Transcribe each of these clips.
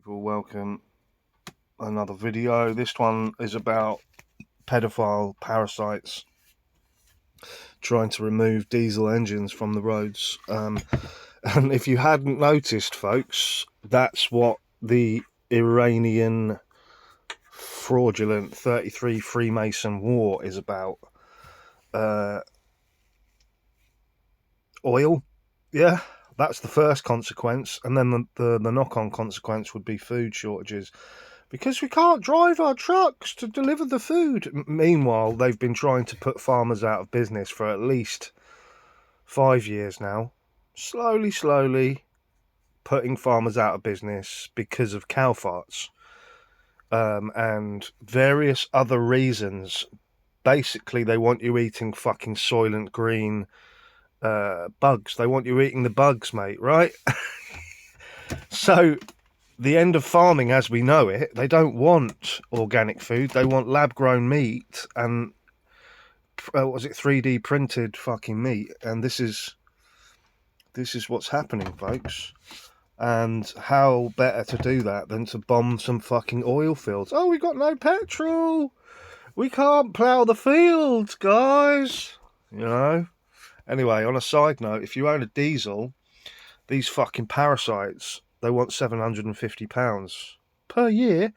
People, welcome another video. This one is about pedophile parasites trying to remove diesel engines from the roads. And if you hadn't noticed, folks, that's what the Iranian fraudulent 33 Freemason war is about. Oil, yeah, that's the first consequence, and then the knock-on consequence would be food shortages, because we can't drive our trucks to deliver the food. Meanwhile, they've been trying to put farmers out of business for at least 5 years now, slowly putting farmers out of business because of cow farts and various other reasons. Basically, they want you eating fucking Soylent Green bugs. They want you eating the bugs, mate, right? So the end of farming as we know it, they don't want organic food, they want lab-grown meat and 3D printed fucking meat. And this is what's happening, folks. And how better to do that than to bomb some fucking oil fields? Oh, we got no petrol, we can't plough the fields, guys, you know. Anyway, on a side note, if you own a diesel, these fucking parasites, they want £750 per year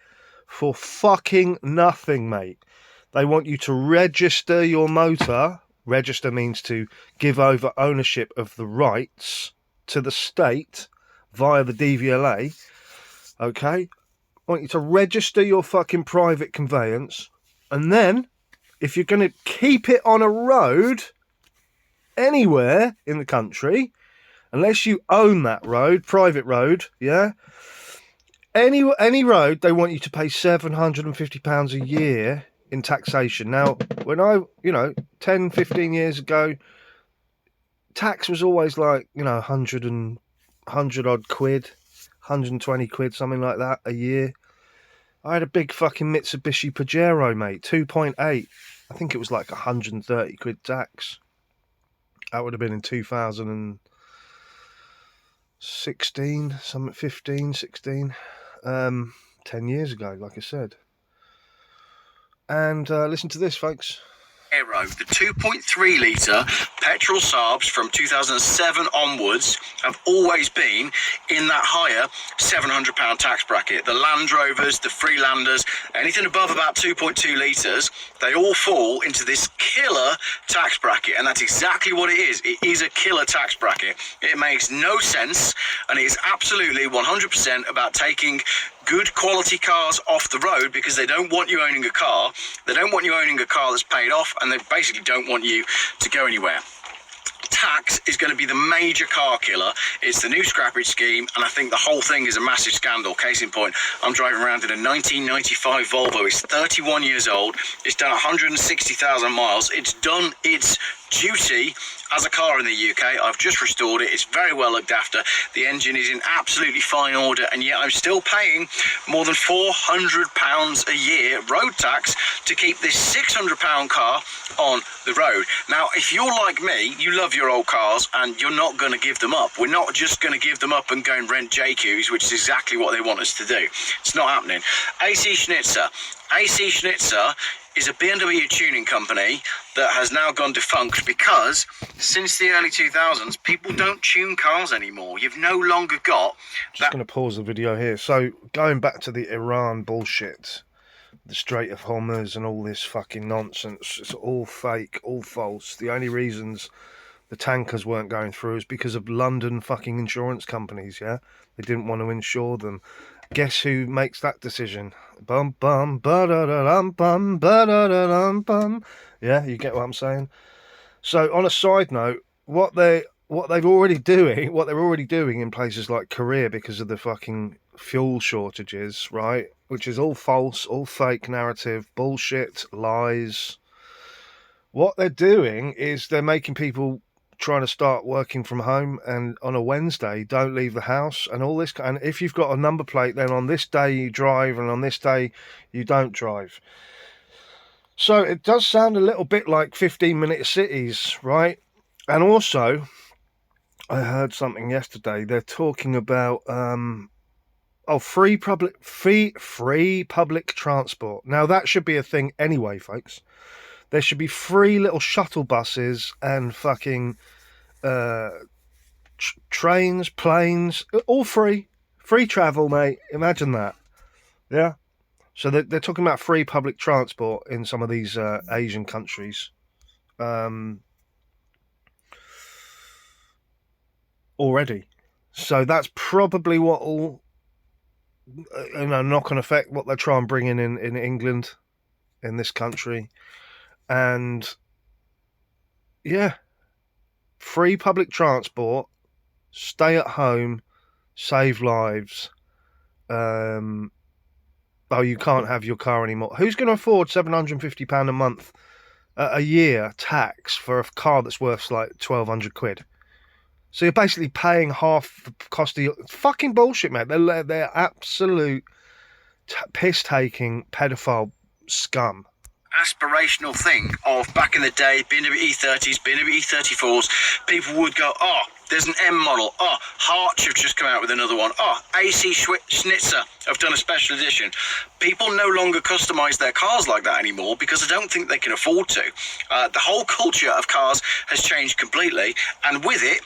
for fucking nothing, mate. They want you to register your motor. Register means to give over ownership of the rights to the state via the DVLA. Okay? I want you to register your fucking private conveyance. And then, if you're going to keep it on a road anywhere in the country, unless you own that road, private road, yeah, any road, they want you to pay £750 a year in taxation. Now, when 10, 15 years ago, tax was always like, 100 odd quid, 120 quid, something like that a year. I had a big fucking Mitsubishi Pajero, mate, 2.8. I think it was like 130 quid tax. That would have been in 2016, something 15, 16, 10 years ago, like I said. And listen to this, folks. Aero, the 2.3 litre petrol Saabs from 2007 onwards have always been in that higher £700 tax bracket. The Land Rovers, the Freelanders, anything above about 2.2 litres, they all fall into this killer tax bracket, and that's exactly what it is. It is a killer tax bracket. It makes no sense, and it is absolutely 100% about taking good quality cars off the road because they don't want you owning a car. They don't want you owning a car that's paid off, and they basically don't want you to go anywhere. Tax is going to be the major car killer. It's the new scrappage scheme, and I think the whole thing is a massive scandal. Case in point, I'm driving around in a 1995 Volvo. It's 31 years old. It's done 160,000 miles. It's done its duty as a car in the UK. I've just restored it. It's very well looked after. The engine is in absolutely fine order, and yet I'm still paying more than £400 a year road tax to keep this £600 car on the road. Now, if you're like me, you love your old cars and you're not going to give them up. We're not just going to give them up and go and rent JQs, which is exactly what they want us to do. It's not happening. AC Schnitzer is a BMW tuning company that has now gone defunct because since the early 2000s, people don't tune cars anymore. You've no longer got that. Just going to pause the video here. So, going back to the Iran bullshit, the Strait of Hormuz and all this fucking nonsense, it's all fake, all false. The only reasons the tankers weren't going through is because of London fucking insurance companies, yeah? They didn't want to insure them. Guess who makes that decision? Bum bum ba da da dum bum ba da da dum bum. Yeah, you get what I'm saying? So on a side note, what they're already doing in places like Korea because of the fucking fuel shortages, right? Which is all false, all fake narrative, bullshit, lies. What they're doing is they're making people trying to start working from home, and on a Wednesday don't leave the house and all this. And if you've got a number plate, then on this day you drive and on this day you don't drive. So it does sound a little bit like 15-minute cities, right? And also I heard something yesterday. They're talking about Oh, free public transport. Now that should be a thing anyway, folks. There should be free little shuttle buses and fucking trains, planes, all free travel, mate. Imagine that. Yeah. So they're talking about free public transport in some of these Asian countries. Already. So that's probably what will, knock on effect what they're trying to bring in England, in this country. And yeah, free public transport, stay at home, save lives. You can't have your car anymore. Who's going to afford £750 a month, a year tax for a car that's worth like 1,200 quid? So you're basically paying half the cost of your fucking bullshit, mate. They're absolute piss-taking pedophile scum. Aspirational thing of back in the day, BMW E30s, BMW E34s, people would go, oh, there's an M model. Oh, Harch have just come out with another one. Oh, AC Schnitzer have done a special edition. People no longer customize their cars like that anymore because I don't think they can afford to. The whole culture of cars has changed completely, and with it,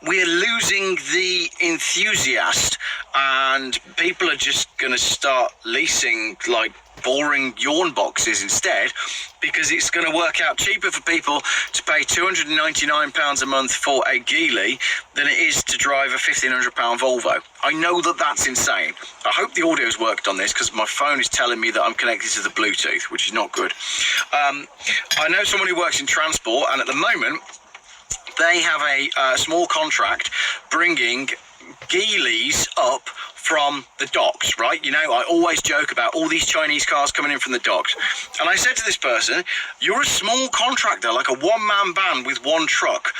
we're losing the enthusiast, and people are just going to start leasing like boring yawn boxes instead, because it's going to work out cheaper for people to pay £299 a month for a Geely than it is to drive a £1,500 Volvo. I know that that's insane. I hope the audio's worked on this, because my phone is telling me that I'm connected to the Bluetooth, which is not good. I know someone who works in transport, and at the moment they have a small contract bringing Geelys up from the docks, right? You know, I always joke about all these Chinese cars coming in from the docks. And I said to this person, you're a small contractor, like a one-man band with one truck.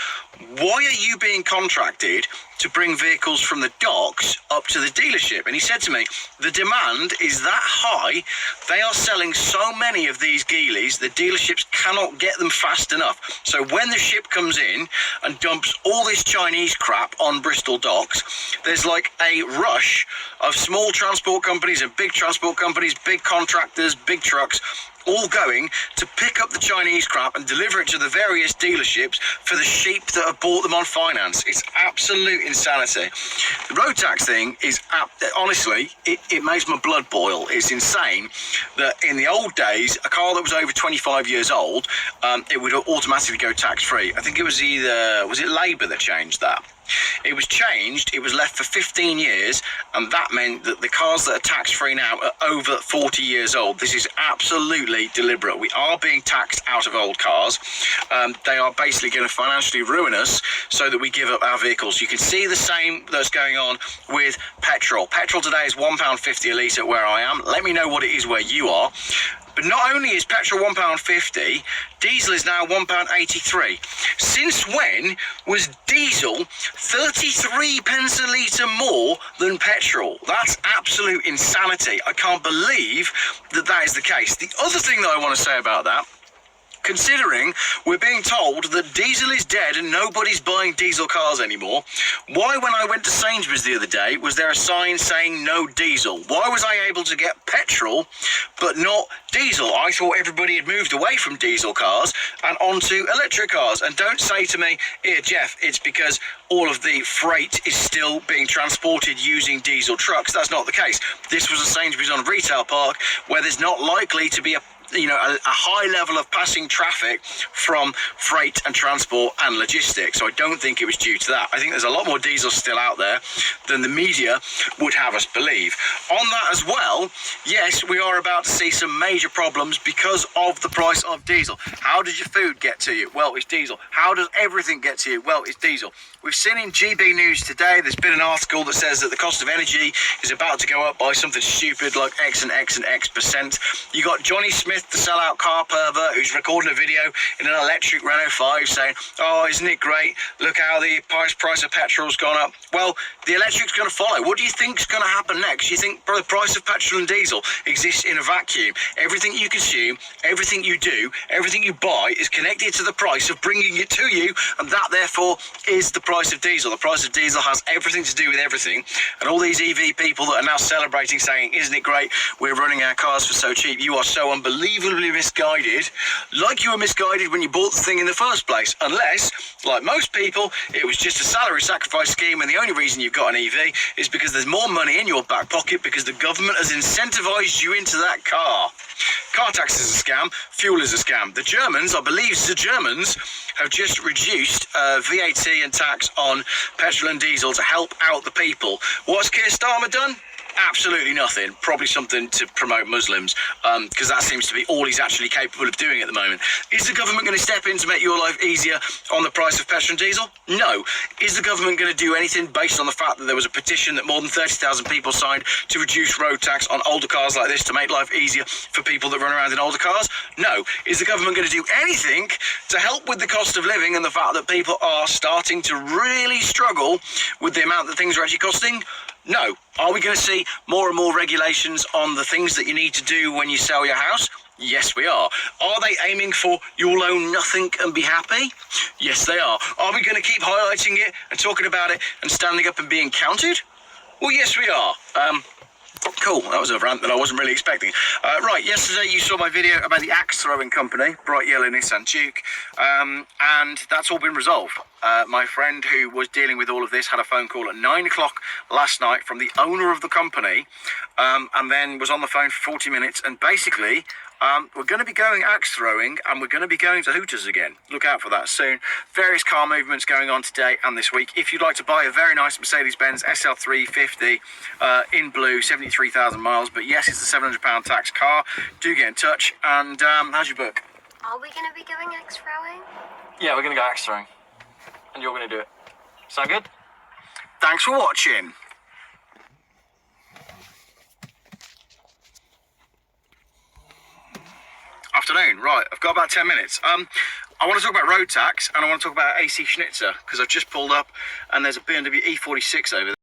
Why are you being contracted to bring vehicles from the docks up to the dealership? And he said to me, the demand is that high. They are selling so many of these Geelys, the dealerships cannot get them fast enough. So when the ship comes in and dumps all this Chinese crap on Bristol docks, there's like a rush of small transport companies and big transport companies, big contractors, big trucks, all going to pick up the Chinese crap and deliver it to the various dealerships for the sheep that have bought them on finance. It's absolute insanity. The road tax thing is, honestly, it makes my blood boil. It's insane that in the old days, a car that was over 25 years old, it would automatically go tax-free. I think it was was it Labour that changed that? It was changed, it was left for 15 years, and that meant that the cars that are tax-free now are over 40 years old. This is absolutely deliberate. We are being taxed out of old cars. They are basically going to financially ruin us so that we give up our vehicles. You can see the same that's going on with petrol. Petrol today is £1.50 a litre where I am. Let me know what it is where you are. But not only is petrol £1.50, diesel is now £1.83. Since when was diesel 33 pence a litre more than petrol? That's absolute insanity. I can't believe that that is the case. The other thing that I want to say about that, considering we're being told that diesel is dead and nobody's buying diesel cars anymore, why, when I went to Sainsbury's the other day, was there a sign saying no diesel? Why was I able to get petrol but not diesel? I thought everybody had moved away from diesel cars and onto electric cars. And don't say to me, here, Jeff, it's because all of the freight is still being transported using diesel trucks. That's not the case. This was a Sainsbury's on Retail Park where there's not likely to be a high level of passing traffic from freight and transport and logistics. So I don't think it was due to that. I think there's a lot more diesel still out there than the media would have us believe. On that as well, yes, we are about to see some major problems because of the price of diesel. How does your food get to you? Well, it's diesel. How does everything get to you? Well, it's diesel. We've seen in GB News today, there's been an article that says that the cost of energy is about to go up by something stupid like X and X and X percent. You got Johnny Smith Smith, the sellout car pervert who's recording a video in an electric Renault 5 saying, oh, isn't it great? Look how the price of petrol's gone up. Well, the electric's going to follow. What do you think's going to happen next? You think the price of petrol and diesel exists in a vacuum? Everything you consume, everything you do, everything you buy is connected to the price of bringing it to you, and that therefore is the price of diesel. The price of diesel has everything to do with everything, and all these EV people that are now celebrating saying, isn't it great, we're running our cars for so cheap. You are so unbelievably misguided, like you were misguided when you bought the thing in the first place, unless, like most people, it was just a salary sacrifice scheme, and the only reason you've got an EV is because there's more money in your back pocket because the government has incentivized you into that car. Car tax is a scam, fuel is a scam. The Germans, I believe the Germans, have just reduced VAT and tax on petrol and diesel to help out the people. What's Keir Starmer done? Absolutely nothing. Probably something to promote Muslims, because that seems to be all he's actually capable of doing at the moment. Is the government going to step in to make your life easier on the price of petrol and diesel? No. Is the government going to do anything based on the fact that there was a petition that more than 30,000 people signed to reduce road tax on older cars like this to make life easier for people that run around in older cars? No. Is the government going to do anything to help with the cost of living and the fact that people are starting to really struggle with the amount that things are actually costing? No. Are we going to see more and more regulations on the things that you need to do when you sell your house? Yes, we are. Are they aiming for you'll own nothing and be happy? Yes, they are. Are we going to keep highlighting it and talking about it and standing up and being counted? Well, yes, we are. Cool, that was a rant that I wasn't really expecting. Right, yesterday you saw my video about the axe throwing company, Bright Yellow Nissan Juke, and that's all been resolved. My friend who was dealing with all of this had a phone call at 9 o'clock last night from the owner of the company, and then was on the phone for 40 minutes, and basically we're going to be going axe throwing, and we're going to be going to Hooters again. Look out for that soon. Various car movements going on today and this week. If you'd like to buy a very nice Mercedes-Benz SL350 in blue, 73,000 miles, but yes, it's a £700 tax car, do get in touch. And how's your book? Are we going to be going axe throwing? Yeah, we're going to go axe throwing, and you're going to do it. Sound good? Thanks for watching. Afternoon, right, I've got about 10 minutes. I want to talk about road tax, and I want to talk about AC Schnitzer, because I've just pulled up and there's a BMW E46 over there.